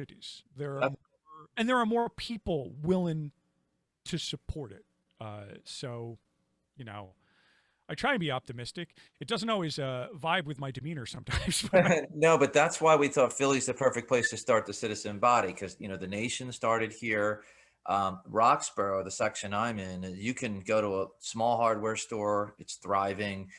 opportunities. There are more people willing to support it. So, you know, I try and be optimistic. It doesn't always vibe with my demeanor sometimes. No, but that's why we thought Philly's the perfect place to start the citizen body, because the nation started here. Roxborough, the section I'm in, you can go to a small hardware store. It's thriving.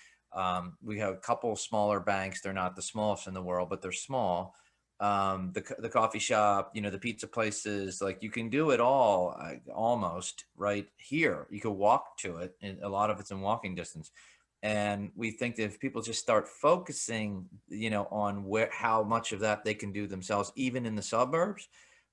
We have a couple smaller banks. They're not the smallest in the world, but they're small. The coffee shop, the pizza places, like you can do it all almost right here. You can walk to it, and a lot of it's in walking distance. And we think that if people just start focusing, on how much of that they can do themselves, even in the suburbs,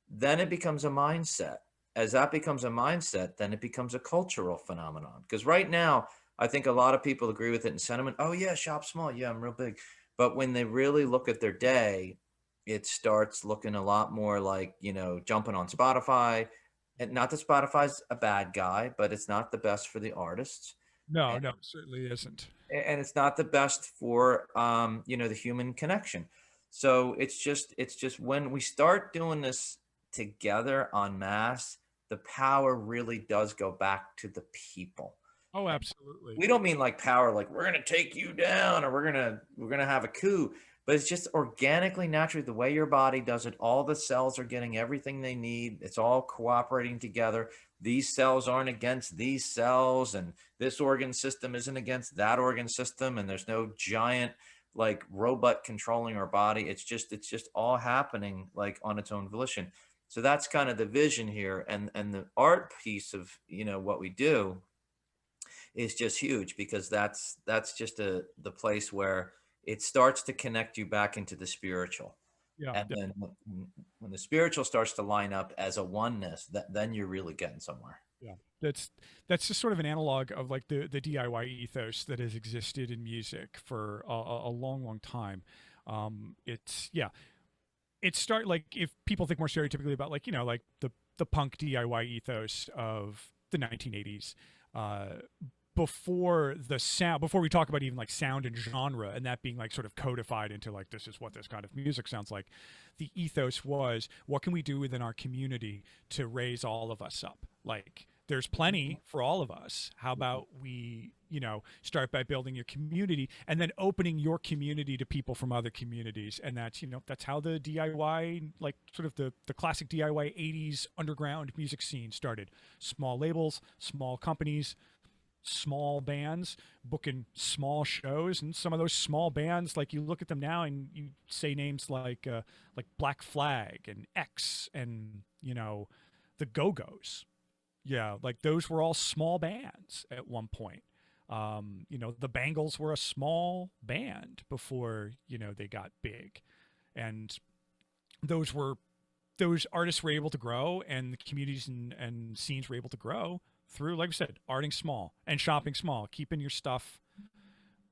then it becomes a mindset. As that becomes a mindset, then it becomes a cultural phenomenon. Because right now, I think a lot of people agree with it in sentiment. Oh yeah, shop small. Yeah, I'm real big. But when they really look at their day, it starts looking a lot more like, jumping on Spotify. And not that Spotify's a bad guy, but it's not the best for the artists. No, no, it certainly isn't. And it's not the best for the human connection. So it's just when we start doing this together en masse, the power really does go back to the people. Oh, And absolutely. we don't mean like power like we're going to take you down or we're going to have a coup, but it's just organically, naturally, the way your body does it. All the cells are getting everything they need. It's all cooperating together. These cells aren't against these cells, and this organ system isn't against that organ system, and there's no giant like robot controlling our body. It's just all happening like on its own volition. So that's kind of the vision here, and the art piece of what we do is just huge, because that's just the place where it starts to connect you back into the spiritual. Yeah, And then when the spiritual starts to line up as a oneness, then you're really getting somewhere. yeah. That's just sort of an analog of like the DIY ethos that has existed in music for a long, long time. It's yeah, it start like if people think more stereotypically about like like the punk DIY ethos of the 1980s. Before the sound, before we talk about even like sound and genre and that being like sort of codified into like this is what this kind of music sounds like, the ethos was what can we do within our community to raise all of us up. Like there's plenty for all of us. How about we start by building your community and then opening your community to people from other communities. And that's how the DIY, like sort of the classic DIY 80s underground music scene started. Small labels, small companies, small bands booking small shows. And some of those small bands, like you look at them now and you say names like Black Flag and X and the Go-Go's. Yeah, like those were all small bands at one point. The Bangles were a small band before they got big. And those were those artists were able to grow, and the communities and scenes were able to grow through, like I said, arting small and shopping small, keeping your stuff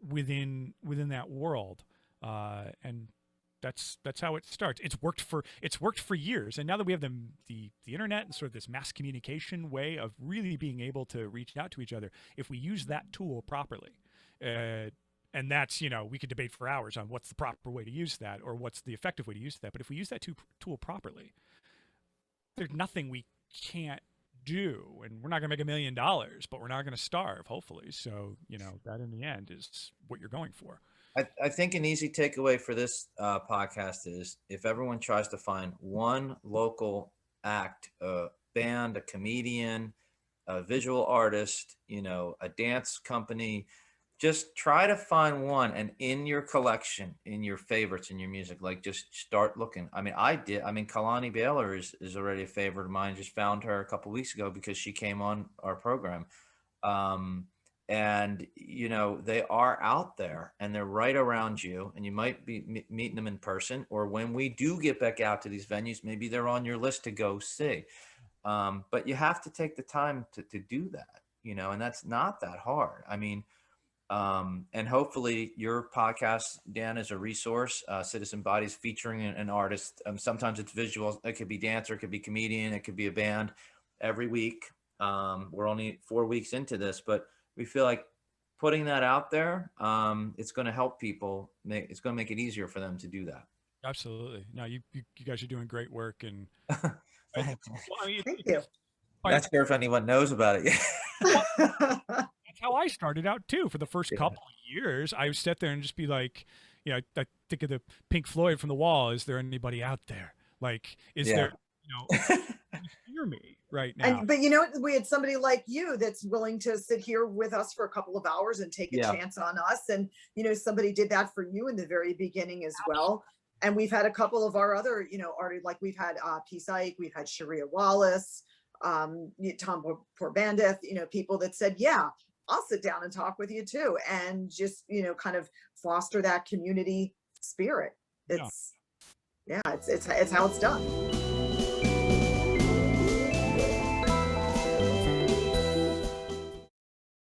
within that world, and that's how it starts. It's worked for years, and now that we have the internet and sort of this mass communication way of really being able to reach out to each other, if we use that tool properly, and that's we could debate for hours on what's the proper way to use that or what's the effective way to use that. But if we use that tool properly, there's nothing we can't do, and we're not going to make $1 million, but we're not going to starve, hopefully. So that in the end is what you're going for. I think an easy takeaway for this podcast is if everyone tries to find one local act, a band, a comedian, a visual artist, a dance company, just try to find one, and in your collection, in your favorites, in your music, like just start looking. I mean, Kalani Baylor is already a favorite of mine. Just found her a couple weeks ago because she came on our program. And they are out there and they're right around you, and you might be meeting them in person, or when we do get back out to these venues, maybe they're on your list to go see. But you have to take the time to do that, and that's not that hard. I mean, and hopefully your podcast, Dan, is a resource. Citizen Bodies featuring an artist. Sometimes it's visual. It could be dancer, it could be comedian, it could be a band. Every week, we're only 4 weeks into this, but we feel like putting that out there, it's going to help people. It's going to make it easier for them to do that. Absolutely. No, you guys are doing great work, and I, Thank you. well, I mean, Thank you. Not sure if anyone knows about it yet. well, that's how I started out too. For the first Yeah. couple of years, I would sit there and just be like, I think of the Pink Floyd from the Wall. Is there anybody out there? Like, is Yeah. there, can you hear me right now? But we had somebody like you that's willing to sit here with us for a couple of hours and take a Yeah. chance on us. And, somebody did that for you in the very beginning as well. And we've had a couple of our other, artists, like we've had Peace Ike, we've had Sharia Wallace, Tom Porbandith, people that said, yeah, I'll sit down and talk with you too. And just, kind of foster that community spirit. It's, yeah, it's how it's done.